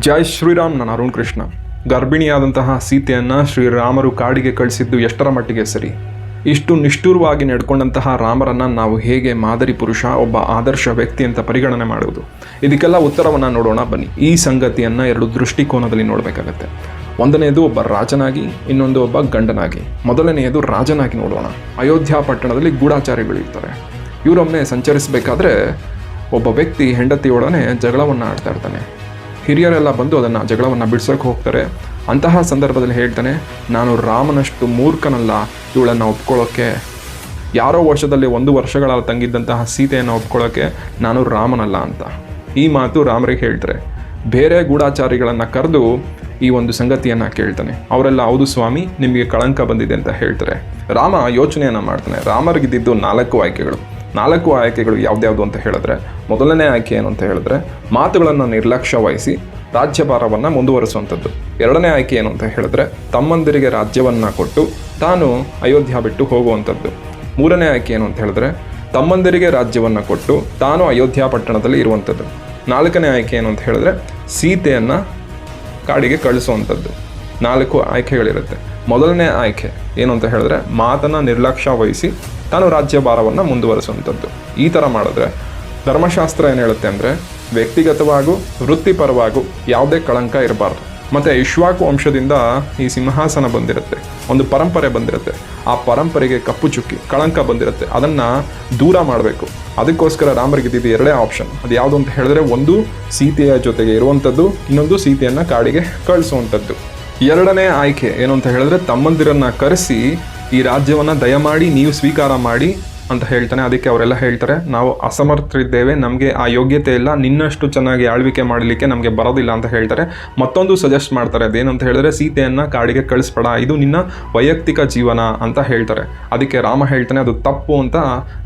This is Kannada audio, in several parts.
ಜೈ ಶ್ರೀರಾಮ್. ನಾನು ಅರುಣ್ ಕೃಷ್ಣ. ಗರ್ಭಿಣಿಯಾದಂತಹ ಸೀತೆಯನ್ನು ಶ್ರೀರಾಮರು ಕಾಡಿಗೆ ಕಳಿಸಿದ್ದು ಎಷ್ಟರ ಮಟ್ಟಿಗೆ ಸರಿ? ಇಷ್ಟು ನಿಷ್ಠುರವಾಗಿ ನಡ್ಕೊಂಡಂತಹ ರಾಮರನ್ನು ನಾವು ಹೇಗೆ ಮಾದರಿ ಪುರುಷ, ಒಬ್ಬ ಆದರ್ಶ ವ್ಯಕ್ತಿ ಅಂತ ಪರಿಗಣನೆ ಮಾಡುವುದು? ಇದಕ್ಕೆಲ್ಲ ಉತ್ತರವನ್ನು ನೋಡೋಣ ಬನ್ನಿ. ಈ ಸಂಗತಿಯನ್ನು ಎರಡು ದೃಷ್ಟಿಕೋನದಲ್ಲಿ ನೋಡಬೇಕಾಗತ್ತೆ. ಒಂದನೆಯದು ಒಬ್ಬ ರಾಜನಾಗಿ, ಇನ್ನೊಂದು ಒಬ್ಬ ಗಂಡನಾಗಿ. ಮೊದಲನೆಯದು ರಾಜನಾಗಿ ನೋಡೋಣ. ಅಯೋಧ್ಯ ಪಟ್ಟಣದಲ್ಲಿ ಗೂಢಾಚಾರಿಗಳಿರ್ತಾರೆ. ಇವರೊಮ್ಮೆ ಸಂಚರಿಸಬೇಕಾದ್ರೆ ಒಬ್ಬ ವ್ಯಕ್ತಿ ಹೆಂಡತಿಯೊಡನೆ ಜಗಳವನ್ನು ಆಡ್ತಾ ಇರ್ತಾನೆ. ಹಿರಿಯರೆಲ್ಲ ಬಂದು ಅದನ್ನು ಜಗಳವನ್ನು ಬಿಡಿಸೋಕೆ ಹೋಗ್ತಾರೆ. ಅಂತಹ ಸಂದರ್ಭದಲ್ಲಿ ಹೇಳ್ತಾನೆ, ನಾನು ರಾಮನಷ್ಟು ಮೂರ್ಖನಲ್ಲ ಇವಳನ್ನು ಒಪ್ಕೊಳ್ಳೋಕ್ಕೆ. ಯಾರೋ ವರ್ಷದಲ್ಲಿ 1 ವರ್ಷಗಳ ತಂಗಿದ್ದಂತಹ ಸೀತೆಯನ್ನು ಒಪ್ಕೊಳ್ಳೋಕ್ಕೆ ನಾನು ರಾಮನಲ್ಲ ಅಂತ. ಈ ಮಾತು ರಾಮರಿಗೆ ಹೇಳ್ತಾರೆ. ಬೇರೆ ಗೂಢಾಚಾರಿಗಳನ್ನು ಕರೆದು ಈ ಒಂದು ಸಂಗತಿಯನ್ನು ಕೇಳ್ತಾನೆ. ಅವರೆಲ್ಲ ಹೌದು ಸ್ವಾಮಿ, ನಿಮಗೆ ಕಳಂಕ ಬಂದಿದೆ ಅಂತ ಹೇಳ್ತಾರೆ. ರಾಮ ಯೋಚನೆಯನ್ನು ಮಾಡ್ತಾನೆ. ರಾಮರಿಗಿದ್ದಿದ್ದು 4 ಆಯ್ಕೆಗಳು. 4 ಆಯ್ಕೆಗಳು ಯಾವ್ದ್ಯಾವುದು ಅಂತ ಹೇಳಿದ್ರೆ, ಮೊದಲನೇ ಆಯ್ಕೆ ಏನು ಅಂತ ಹೇಳಿದ್ರೆ ಮಾತುಗಳನ್ನು ನಿರ್ಲಕ್ಷ್ಯ ವಹಿಸಿ ರಾಜ್ಯಭಾರವನ್ನು ಮುಂದುವರಿಸುವಂಥದ್ದು. ಎರಡನೇ ಆಯ್ಕೆ ಏನು ಅಂತ ಹೇಳಿದ್ರೆ ತಮ್ಮಂದಿರಿಗೆ ರಾಜ್ಯವನ್ನು ಕೊಟ್ಟು ತಾನು ಅಯೋಧ್ಯ ಬಿಟ್ಟು ಹೋಗುವಂಥದ್ದು. ಮೂರನೇ ಆಯ್ಕೆ ಏನು ಅಂತ ಹೇಳಿದ್ರೆ ತಮ್ಮಂದಿರಿಗೆ ರಾಜ್ಯವನ್ನು ಕೊಟ್ಟು ತಾನು ಅಯೋಧ್ಯ ಪಟ್ಟಣದಲ್ಲಿ ಇರುವಂಥದ್ದು. 4ನೇ ಆಯ್ಕೆ ಏನು ಅಂತ ಹೇಳಿದ್ರೆ ಸೀತೆಯನ್ನು ಕಾಡಿಗೆ ಕಳಿಸುವಂಥದ್ದು. 4 ಆಯ್ಕೆಗಳಿರುತ್ತೆ. ಮೊದಲನೇ ಆಯ್ಕೆ ಏನು ಅಂತ ಹೇಳಿದ್ರೆ ಮಾತನ್ನು ನಿರ್ಲಕ್ಷ್ಯ ವಹಿಸಿ ತಾನು ರಾಜ್ಯಭಾರವನ್ನು ಮುಂದುವರಿಸುವಂಥದ್ದು. ಈ ಥರ ಮಾಡಿದ್ರೆ ಧರ್ಮಶಾಸ್ತ್ರ ಏನು ಹೇಳುತ್ತೆ ಅಂದರೆ ವ್ಯಕ್ತಿಗತವಾಗೂ ವೃತ್ತಿಪರವಾಗೂ ಯಾವುದೇ ಕಳಂಕ ಇರಬಾರ್ದು. ಮತ್ತು ಇಕ್ಷ್ವಾಕು ವಂಶದಿಂದ ಈ ಸಿಂಹಾಸನ ಬಂದಿರುತ್ತೆ, ಒಂದು ಪರಂಪರೆ ಬಂದಿರುತ್ತೆ. ಆ ಪರಂಪರೆಗೆ ಕಪ್ಪು ಚುಕ್ಕಿ ಕಳಂಕ ಬಂದಿರುತ್ತೆ, ಅದನ್ನು ದೂರ ಮಾಡಬೇಕು. ಅದಕ್ಕೋಸ್ಕರ ರಾಮರಿಗಿದ್ದಿದ್ದು 2 ಆಪ್ಷನ್. ಅದು ಯಾವುದು ಅಂತ ಹೇಳಿದ್ರೆ, ಒಂದು ಸೀತೆಯ ಜೊತೆಗೆ ಇರುವಂಥದ್ದು, ಇನ್ನೊಂದು ಸೀತೆಯನ್ನು ಕಾಡಿಗೆ ಕಳಿಸುವಂಥದ್ದು. 2ನೇ ಆಯ್ಕೆ ಏನು ಅಂತ ಹೇಳಿದ್ರೆ ತಮ್ಮಂದಿರನ್ನು ಕರೆಸಿ ಈ ರಾಜ್ಯವನ್ನು ದಯಮಾಡಿ ನೀವು ಸ್ವೀಕಾರ ಮಾಡಿ ಅಂತ ಹೇಳ್ತಾನೆ. ಅದಕ್ಕೆ ಅವರೆಲ್ಲ ಹೇಳ್ತಾರೆ, ನಾವು ಅಸಮರ್ಥರಿದ್ದೇವೆ, ನಮಗೆ ಆ ಯೋಗ್ಯತೆ ಇಲ್ಲ, ನಿನ್ನಷ್ಟು ಚೆನ್ನಾಗಿ ಆಳ್ವಿಕೆ ಮಾಡಲಿಕ್ಕೆ ನಮಗೆ ಬರೋದಿಲ್ಲ ಅಂತ ಹೇಳ್ತಾರೆ. ಮತ್ತೊಂದು ಸಜೆಸ್ಟ್ ಮಾಡ್ತಾರೆ. ಅದೇನು ಅಂತ ಹೇಳಿದ್ರೆ ಸೀತೆಯನ್ನು ಕಾಡಿಗೆ ಕಳಿಸ್ಬೇಡ, ಇದು ನಿನ್ನ ವೈಯಕ್ತಿಕ ಜೀವನ ಅಂತ ಹೇಳ್ತಾರೆ. ಅದಕ್ಕೆ ರಾಮ ಹೇಳ್ತಾನೆ ಅದು ತಪ್ಪು ಅಂತ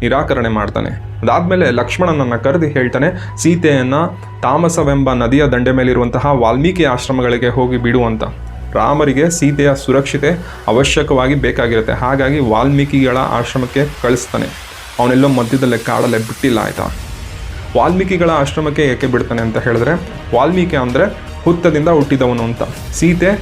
ನಿರಾಕರಣೆ ಮಾಡ್ತಾನೆ. ಅದಾದಮೇಲೆ ಲಕ್ಷ್ಮಣನನ್ನು ಕರೆದು ಹೇಳ್ತಾನೆ, ಸೀತೆಯನ್ನು ತಾಮಸವೆಂಬ ನದಿಯ ದಂಡೆ ಮೇಲಿರುವಂತಹ ವಾಲ್ಮೀಕಿ ಆಶ್ರಮಗಳಿಗೆ ಹೋಗಿ ಬಿಡು ಅಂತ. ರಾಮರಿಗೆ ಸೀತೆಯ ಸುರಕ್ಷತೆ ಅವಶ್ಯಕವಾಗಿ ಬೇಕಾಗಿರುತ್ತೆ. ಹಾಗಾಗಿ ವಾಲ್ಮೀಕಿಗಳ ಆಶ್ರಮಕ್ಕೆ ಕಳಿಸ್ತಾನೆ. ಅವನೆಲ್ಲೋ ಮಧ್ಯದಲ್ಲೇ ಕಾಡಲ್ಲೇ ಬಿಟ್ಟಿಲ್ಲ, ಆಯಿತಾ? ವಾಲ್ಮೀಕಿಗಳ ಆಶ್ರಮಕ್ಕೆ ಏಕೆ ಬಿಡ್ತಾನೆ ಅಂತ ಹೇಳಿದ್ರೆ, ವಾಲ್ಮೀಕಿ ಅಂದರೆ ಹುತ್ತದಿಂದ ಹುಟ್ಟಿದವನು ಅಂತ. ಸೀತೆ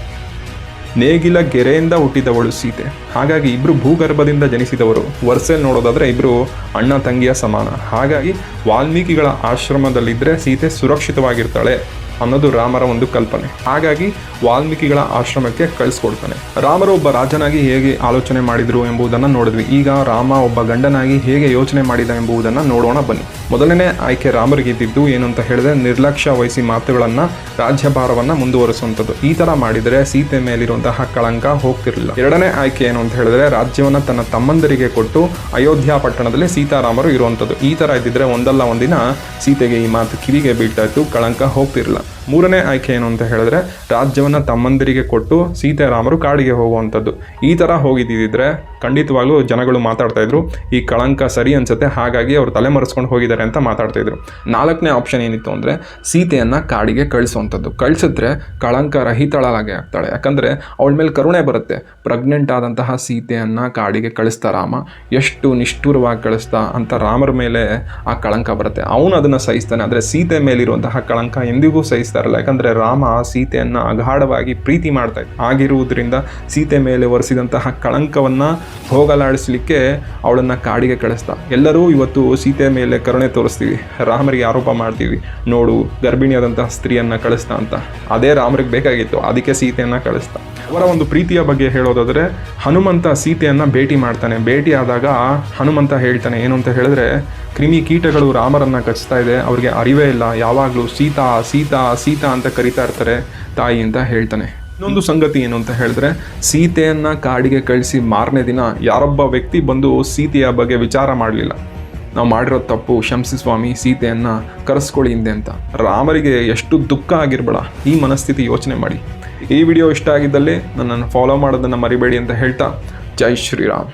ನೇಗಿಲ ಗೆರೆಯಿಂದ ಹುಟ್ಟಿದವಳು ಸೀತೆ. ಹಾಗಾಗಿ ಇಬ್ಬರು ಭೂಗರ್ಭದಿಂದ ಜನಿಸಿದವರು. ವರ್ಷದಲ್ಲಿ ನೋಡೋದಾದರೆ ಇಬ್ಬರು ಅಣ್ಣ ತಂಗಿಯ ಸಮಾನ. ಹಾಗಾಗಿ ವಾಲ್ಮೀಕಿಗಳ ಆಶ್ರಮದಲ್ಲಿದ್ದರೆ ಸೀತೆ ಸುರಕ್ಷಿತವಾಗಿರ್ತಾಳೆ ಅನ್ನೋದು ರಾಮರ ಒಂದು ಕಲ್ಪನೆ. ಹಾಗಾಗಿ ವಾಲ್ಮೀಕಿಗಳ ಆಶ್ರಮಕ್ಕೆ ಕಳಿಸ್ಕೊಡ್ತಾನೆ. ರಾಮರು ಒಬ್ಬ ರಾಜನಾಗಿ ಹೇಗೆ ಆಲೋಚನೆ ಮಾಡಿದರು ಎಂಬುದನ್ನು ನೋಡಿದ್ವಿ. ಈಗ ರಾಮ ಒಬ್ಬ ಗಂಡನಾಗಿ ಹೇಗೆ ಯೋಚನೆ ಮಾಡಿದ ಎಂಬುದನ್ನು ನೋಡೋಣ ಬನ್ನಿ. ಮೊದಲನೇ ಆಯ್ಕೆ ರಾಮರಿಗಿದ್ದಿದ್ದು ಏನು ಅಂತ ಹೇಳಿದ್ರೆ ನಿರ್ಲಕ್ಷ್ಯ ವಹಿಸಿ ಮಾತುಗಳನ್ನು, ರಾಜ್ಯಭಾರವನ್ನು ಮುಂದುವರಿಸುವಂಥದ್ದು. ಈ ಥರ ಮಾಡಿದರೆ ಸೀತೆ ಮೇಲಿರುವಂತಹ ಕಳಂಕ ಹೋಗ್ತಿರಲಿಲ್ಲ. 2ನೇ ಆಯ್ಕೆ ಏನು ಅಂತ ಹೇಳಿದ್ರೆ ರಾಜ್ಯವನ್ನು ತನ್ನ ತಮ್ಮಂದರಿಗೆ ಕೊಟ್ಟು ಅಯೋಧ್ಯ ಪಟ್ಟಣದಲ್ಲಿ ಸೀತಾರಾಮರು ಇರುವಂಥದ್ದು. ಈ ಥರ ಇದ್ದಿದ್ರೆ ಒಂದಲ್ಲ ಒಂದಿನ ಸೀತೆಗೆ ಈ ಮಾತು ಕಿವಿಗೆ ಬೀಳ್ತಾ ಇತ್ತು, ಕಳಂಕ ಹೋಗ್ತಿರಲಿಲ್ಲ. 3ನೇ ಆಯ್ಕೆ ಏನು ಅಂತ ಹೇಳಿದ್ರೆ ರಾಜ್ಯವನ್ನು ತಮ್ಮಂದಿರಿಗೆ ಕೊಟ್ಟು ಸೀತಾರಾಮರು ಕಾಡಿಗೆ ಹೋಗುವಂಥದ್ದು. ಈ ಥರ ಹೋಗಿದ್ದಿದ್ರೆ ಖಂಡಿತವಾಗ್ಲೂ ಜನಗಳು ಮಾತಾಡ್ತಾ ಇದ್ರು, ಈ ಕಳಂಕ ಸರಿ ಅನ್ಸುತ್ತೆ, ಹಾಗಾಗಿ ಅವರು ತಲೆಮರೆಸ್ಕೊಂಡು ಹೋಗಿದ್ದಾರೆ ಅಂತ ಮಾತಾಡ್ತಾ ಇದ್ರು. 4ನೇ ಆಪ್ಷನ್ ಏನಿತ್ತು ಅಂದರೆ ಸೀತೆಯನ್ನು ಕಾಡಿಗೆ ಕಳಿಸುವಂಥದ್ದು. ಕಳಿಸಿದ್ರೆ ಕಳಂಕ ರಹಿತಳಾಗಿ ಆಗ್ತಾಳೆ. ಯಾಕಂದರೆ ಅವಳ ಮೇಲೆ ಕರುಣೆ ಬರುತ್ತೆ. ಪ್ರೆಗ್ನೆಂಟ್ ಆದಂತಹ ಸೀತೆಯನ್ನು ಕಾಡಿಗೆ ಕಳಿಸ್ತಾ ರಾಮ, ಎಷ್ಟು ನಿಷ್ಠುರವಾಗಿ ಕಳಿಸ್ತಾ ಅಂತ ರಾಮರ ಮೇಲೆ ಆ ಕಳಂಕ ಬರುತ್ತೆ. ಅವನು ಅದನ್ನು ಸಹಿಸ್ತಾನೆ. ಆದರೆ ಸೀತೆ ಮೇಲಿರುವಂತಹ ಕಳಂಕ ಎಂದಿಗೂ ಸಹಿಸ್ತಾರಲ್ಲ. ಯಾಕಂದರೆ ರಾಮ ಸೀತೆಯನ್ನು ಅಗಾಢವಾಗಿ ಪ್ರೀತಿ ಮಾಡ್ತಾ ಇದ್ದ. ಆಗಿರುವುದರಿಂದ ಸೀತೆ ಮೇಲೆ ಒರೆಸಿದಂತಹ ಕಳಂಕವನ್ನು ಹೋಗಲಾಡಿಸಲಿಕ್ಕೆ ಅವಳನ್ನು ಕಾಡಿಗೆ ಕಳಿಸ್ತಾ. ಎಲ್ಲರೂ ಇವತ್ತು ಸೀತೆ ಮೇಲೆ ಕರುಣೆ ತೋರಿಸ್ತೀವಿ, ರಾಮರಿಗೆ ಆರೋಪ ಮಾಡ್ತೀವಿ, ನೋಡು ಗರ್ಭಿಣಿಯಾದಂತಹ ಸ್ತ್ರೀಯನ್ನು ಕಳಿಸ್ತಾ ಅಂತ. ಅದೇ ರಾಮರಿಗೆ ಬೇಕಾಗಿತ್ತು, ಅದಕ್ಕೆ ಸೀತೆಯನ್ನು ಕಳಿಸ್ತಾ. ಅವರ ಒಂದು ಪ್ರೀತಿಯ ಬಗ್ಗೆ ಹೇಳೋದಾದರೆ ಹನುಮಂತ ಸೀತೆಯನ್ನು ಭೇಟಿ ಮಾಡ್ತಾನೆ. ಭೇಟಿ ಆದಾಗ ಹನುಮಂತ ಹೇಳ್ತಾನೆ ಏನು ಅಂತ ಹೇಳಿದ್ರೆ, ಕ್ರಿಮಿ ಕೀಟಗಳು ರಾಮರನ್ನು ಕಚ್ತಾ ಇದೆ, ಅವ್ರಿಗೆ ಅರಿವೇ ಇಲ್ಲ, ಯಾವಾಗಲೂ ಸೀತಾ ಸೀತಾ ಸೀತಾ ಅಂತ ಕರಿತಾ ಇರ್ತಾರೆ ತಾಯಿ ಅಂತ ಹೇಳ್ತಾನೆ. ಇನ್ನೊಂದು ಸಂಗತಿ ಏನು ಅಂತ ಹೇಳಿದ್ರೆ ಸೀತೆಯನ್ನು ಕಾಡಿಗೆ ಕಳಿಸಿ ಮಾರನೇ ದಿನ ಯಾರೊಬ್ಬ ವ್ಯಕ್ತಿ ಬಂದು ಸೀತೆಯ ಬಗ್ಗೆ ವಿಚಾರ ಮಾಡಲಿಲ್ಲ. ನಾವು ಮಾಡಿರೋ ತಪ್ಪು, ಕ್ಷಮಿಸಿ ಸ್ವಾಮಿ, ಸೀತೆಯನ್ನು ಕರೆಸ್ಕೊಳ್ಳಿ ಹಿಂದೆ ಅಂತ. ರಾಮರಿಗೆ ಎಷ್ಟು ದುಃಖ ಆಗಿರ್ಬೇಡ, ಈ ಮನಸ್ಥಿತಿ ಯೋಚನೆ ಮಾಡಿ. ಈ ವಿಡಿಯೋ ಇಷ್ಟ ಆಗಿದ್ದಲ್ಲಿ ನನ್ನನ್ನು ಫಾಲೋ ಮಾಡೋದನ್ನು ಮರಿಬೇಡಿ ಅಂತ ಹೇಳ್ತಾ, ಜೈ ಶ್ರೀರಾಮ್.